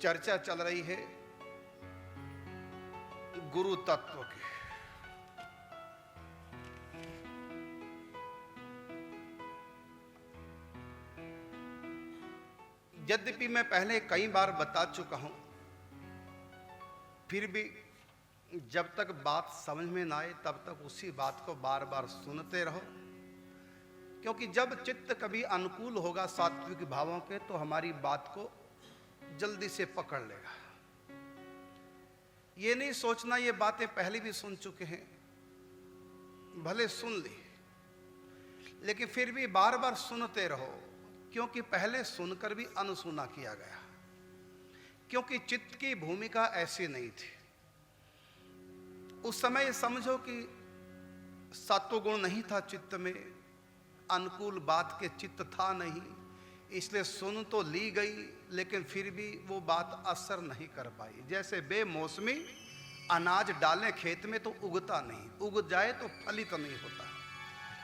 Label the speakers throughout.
Speaker 1: चर्चा चल रही है गुरु तत्व की। यद्यपि मैं पहले कई बार बता चुका हूं, फिर भी जब तक बात समझ में ना आए तब तक उसी बात को बार बार सुनते रहो, क्योंकि जब चित्त कभी अनुकूल होगा सात्विक भावों के तो हमारी बात को जल्दी से पकड़ लेगा। ये नहीं सोचना ये बातें पहले भी सुन चुके हैं, भले सुन ली लेकिन फिर भी बार बार सुनते रहो, क्योंकि पहले सुनकर भी अनसुना किया गया। क्योंकि चित्त की भूमिका ऐसी नहीं थी। उस समय समझो कि सत्वगुण नहीं था चित्त में, अनुकूल बात के चित्त था नहीं, इसलिए सुन तो ली गई लेकिन फिर भी वो बात असर नहीं कर पाई। जैसे बेमौसमी अनाज डालें खेत में तो उगता नहीं, उग जाए तो फलित नहीं होता।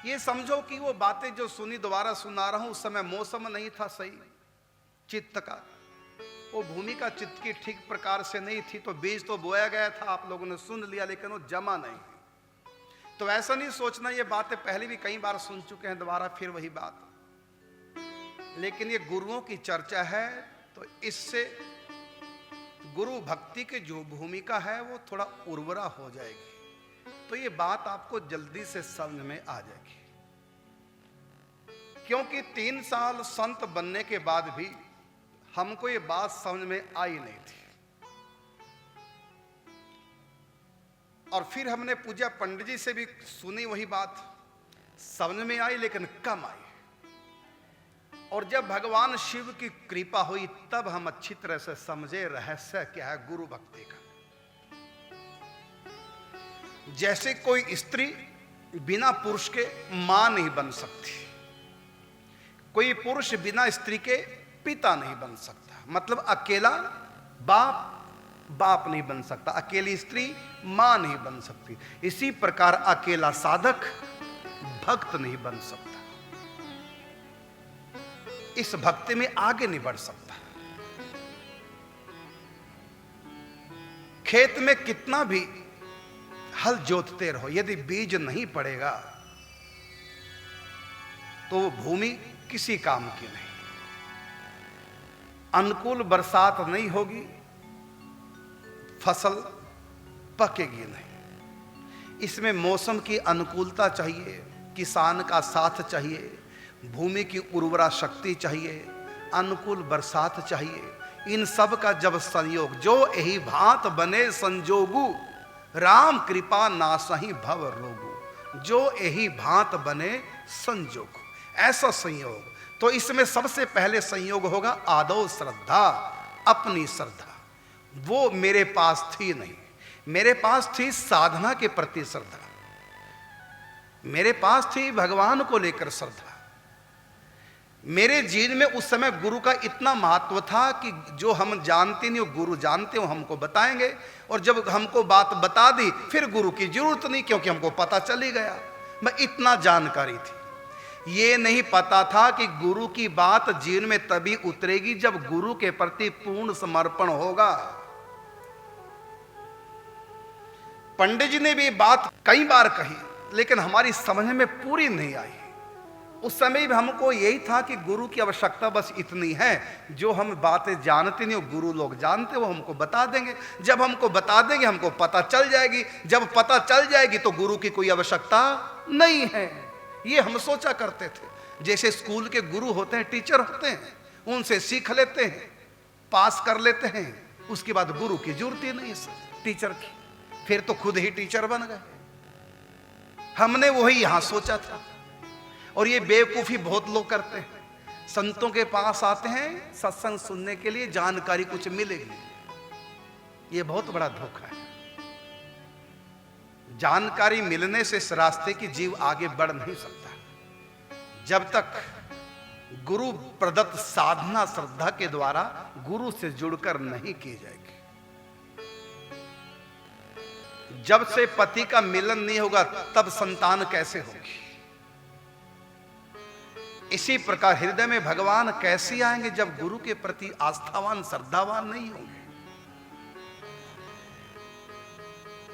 Speaker 1: ये समझो कि वो बातें जो सुनी दोबारा सुना रहा हूं, उस समय मौसम नहीं था सही चित्त का, वो भूमिका चित्त की ठीक प्रकार से नहीं थी, तो बीज तो बोया गया था, आप लोगों ने सुन लिया लेकिन वो जमा नहीं। तो ऐसा नहीं सोचना ये बातें पहले भी कई बार सुन चुके हैं, दोबारा फिर वही बात। लेकिन ये गुरुओं की चर्चा है तो इससे गुरु भक्ति की जो भूमिका है वो थोड़ा उर्वरा हो जाएगी, तो ये बात आपको जल्दी से समझ में आ जाएगी। क्योंकि 3 साल संत बनने के बाद भी हमको ये बात समझ में आई नहीं थी, और फिर हमने पूजा पंडित जी से भी सुनी, वही बात समझ में आई लेकिन कम आई। और जब भगवान शिव की कृपा हुई तब हम अच्छी तरह से समझे रहस्य क्या है गुरु भक्ति का। जैसे कोई स्त्री बिना पुरुष के मां नहीं बन सकती, कोई पुरुष बिना स्त्री के पिता नहीं बन सकता, मतलब अकेला बाप नहीं बन सकता, अकेली स्त्री मां नहीं बन सकती। इसी प्रकार अकेला साधक भक्त नहीं बन सकता, इस भक्ति में आगे नहीं बढ़ सकता। खेत में कितना भी हल जोतते रहो, यदि बीज नहीं पड़ेगा तो वो भूमि किसी काम की नहीं। अनुकूल बरसात नहीं होगी, फसल पकेगी नहीं। इसमें मौसम की अनुकूलता चाहिए, किसान का साथ चाहिए, भूमि की उर्वरा शक्ति चाहिए, अनुकूल बरसात चाहिए। इन सब का जब संयोग, जो यही भांत बने संजोगु, राम कृपा नासहि भव रोगु। जो यही भांत बने संजोगु, ऐसा संयोग। तो इसमें सबसे पहले संयोग होगा आदौ श्रद्धा, अपनी श्रद्धा। वो मेरे पास थी नहीं, मेरे पास थी साधना के प्रति श्रद्धा, मेरे पास थी भगवान को लेकर श्रद्धा। मेरे जीवन में उस समय गुरु का इतना महत्व था कि जो हम जानते नहीं वो गुरु जानते हो, हमको बताएंगे। और जब हमको बात बता दी फिर गुरु की जरूरत नहीं, क्योंकि हमको पता चल ही गया। मैं इतना जानकारी थी, ये नहीं पता था कि गुरु की बात जीवन में तभी उतरेगी जब गुरु के प्रति पूर्ण समर्पण होगा। पंडित जी ने भी बात कई बार कही लेकिन हमारी समझ में पूरी नहीं आई। उस समय भी हमको यही था कि गुरु की आवश्यकता बस इतनी है, जो हम बातें जानते नहीं वो गुरु लोग जानते, वो हमको बता देंगे। जब हमको बता देंगे हमको पता चल जाएगी, जब पता चल जाएगी तो गुरु की कोई आवश्यकता नहीं है। ये हम सोचा करते थे। जैसे स्कूल के गुरु होते हैं, टीचर होते हैं, उनसे सीख लेते हैं, पास कर लेते हैं, उसके बाद गुरु की जरूरत ही नहीं टीचर की, फिर तो खुद ही टीचर बन गए। हमने वही यहां सोचा था, और ये बेवकूफी बहुत लोग करते हैं। संतों के पास आते हैं सत्संग सुनने के लिए, जानकारी कुछ मिलेगी, ये बहुत बड़ा धोखा है। जानकारी मिलने से इस रास्ते की जीव आगे बढ़ नहीं सकता जब तक गुरु प्रदत्त साधना श्रद्धा के द्वारा गुरु से जुड़कर नहीं की जाएगी। जब से पति का मिलन नहीं होगा तब संतान कैसे होगी? इसी प्रकार हृदय में भगवान कैसे आएंगे जब गुरु के प्रति आस्थावान श्रद्धावान नहीं होंगे।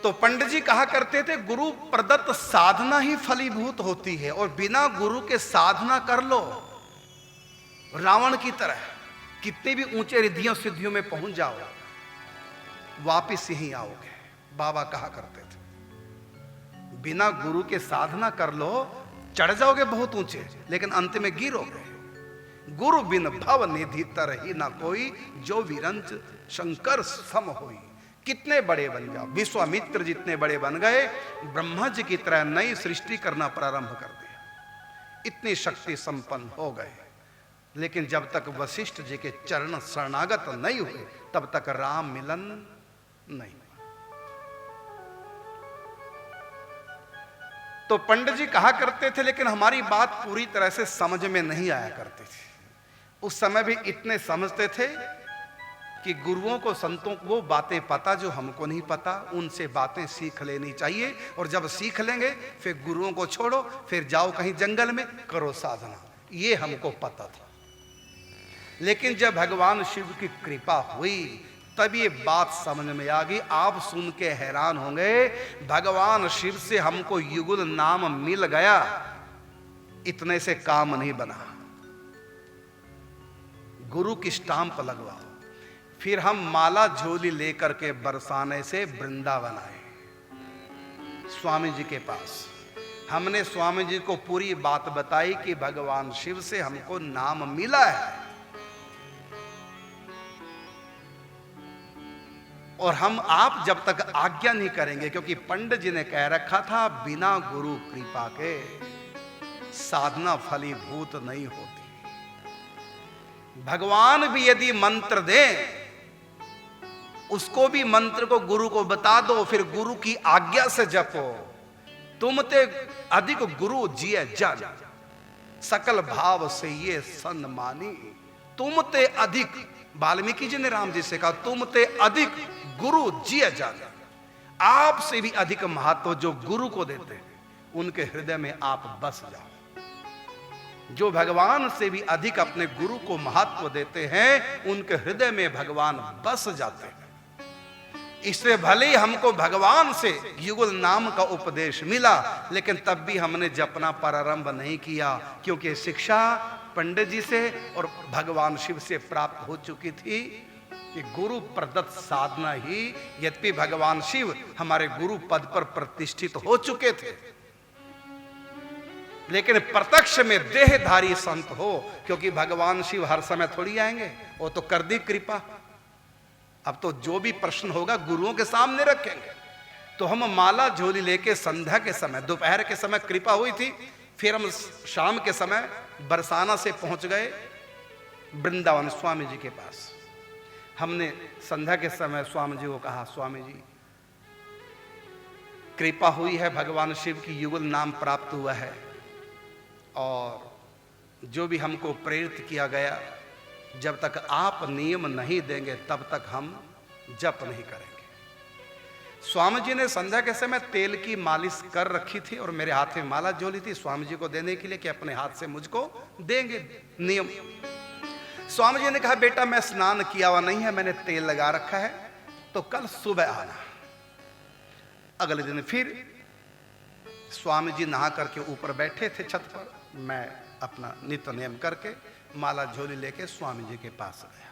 Speaker 1: तो पंडित जी कहा करते थे गुरु प्रदत्त साधना ही फलीभूत होती है, और बिना गुरु के साधना कर लो रावण की तरह कितने भी ऊंचे रिद्धियों सिद्धियों में पहुंच जाओ, वापिस यहीं आओगे। बाबा कहा करते थे बिना गुरु के साधना कर लो, चढ़ जाओगे बहुत ऊंचे, लेकिन अंत में गिरोगे। गुरु बिन भव निधि तरही ना कोई, जो विरंच शंकर सम होई। कितने बड़े बन जाओ, विश्वामित्र जितने बड़े बन गए, ब्रह्मा जी की तरह नई सृष्टि करना प्रारंभ कर दिया, इतनी शक्ति संपन्न हो गए। लेकिन जब तक वशिष्ठ जी के चरण शरणागत नहीं हुए तब तक राम मिलन नहीं। तो पंडित जी कहा करते थे, लेकिन हमारी बात पूरी तरह से समझ में नहीं आया करती थी। उस समय भी इतने समझते थे कि गुरुओं को, संतों को वो बातें पता जो हमको नहीं पता, उनसे बातें सीख लेनी चाहिए, और जब सीख लेंगे फिर गुरुओं को छोड़ो, फिर जाओ कहीं जंगल में करो साधना। ये हमको पता था। लेकिन जब भगवान शिव की कृपा हुई तब ये बात समझ में आ गई। आप सुन के हैरान होंगे, भगवान शिव से हमको युगल नाम मिल गया, इतने से काम नहीं बना। गुरु की स्टाम्प लगवाओ। फिर हम माला झोली लेकर के बरसाने से वृंदावन आए स्वामी जी के पास। हमने स्वामी जी को पूरी बात बताई कि भगवान शिव से हमको नाम मिला है, और हम आप जब तक आज्ञा नहीं करेंगे, क्योंकि पंडित जी ने कह रखा था बिना गुरु कृपा के साधना फलीभूत नहीं होती। भगवान भी यदि मंत्र दें, उसको भी मंत्र को गुरु को बता दो, फिर गुरु की आज्ञा से जपो। तुम ते अधिक गुरु जिये जन, सकल भाव से ये सन्मानी। तुम ते अधिक, वाल्मीकि जी ने राम जी से कहा, तुम ते अधिक गुरु जिये जन। आपसे भी अधिक महत्व जो गुरु को देते हैं, उनके हृदय में आप बस जाओ। जो भगवान से भी अधिक अपने गुरु को महत्व देते हैं, उनके हृदय में भगवान बस जाते हैं। इसलिए भले ही हमको भगवान से युगल नाम का उपदेश मिला, लेकिन तब भी हमने जपना प्रारंभ नहीं किया, क्योंकि शिक्षा पंडित जी से और भगवान शिव से प्राप्त हो चुकी थी कि गुरु प्रदत्त साधना ही। यद्यपि भगवान शिव हमारे गुरु पद पर प्रतिष्ठित हो चुके थे, लेकिन प्रत्यक्ष में देहधारी संत हो, क्योंकि भगवान शिव हर समय थोड़ी आएंगे, वो तो कर दी कृपा। अब तो जो भी प्रश्न होगा गुरुओं के सामने रखेंगे। तो हम माला झोली लेके संध्या के समय, दोपहर के समय कृपा हुई थी, फिर हम शाम के समय बरसाना से पहुंच गए वृंदावन स्वामी जी के पास। हमने संध्या के समय स्वामी जी को कहा, स्वामी जी कृपा हुई है, भगवान शिव की युगल नाम प्राप्त हुआ है, और जो भी हमको प्रेरित किया गया, जब तक आप नियम नहीं देंगे तब तक हम जप नहीं करेंगे। स्वामी जी ने संध्या के समय तेल की मालिश कर रखी थी, और मेरे हाथ में माला झोली थी स्वामी जी को देने के लिए कि अपने हाथ से मुझको देंगे नियम। स्वामी जी ने कहा, बेटा मैं स्नान किया हुआ नहीं है, मैंने तेल लगा रखा है, तो कल सुबह आना। अगले दिन फिर स्वामी जी नहा करके ऊपर बैठे थे छत पर, मैं अपना नित्य नियम करके माला झोली लेके स्वामी जी के पास गया।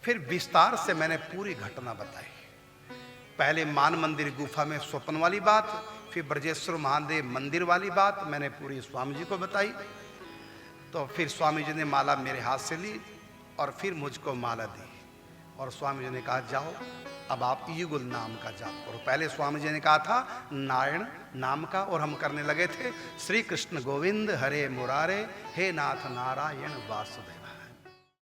Speaker 1: फिर विस्तार से मैंने पूरी घटना बताई। पहले मान मंदिर गुफा में स्वप्न वाली बात, फिर ब्रजेश्वर महादेव मंदिर वाली बात मैंने पूरी स्वामी जी को बताई। तो फिर स्वामी जी ने माला मेरे हाथ से ली और फिर मुझको माला दी, और स्वामी जी ने कहा, जाओ अब आप युगल नाम का जाप करो। पहले स्वामी जी ने कहा था नारायण नाम का, और हम करने लगे थे श्री कृष्ण गोविंद हरे मुरारे, हे नाथ नारायण वासुदेव।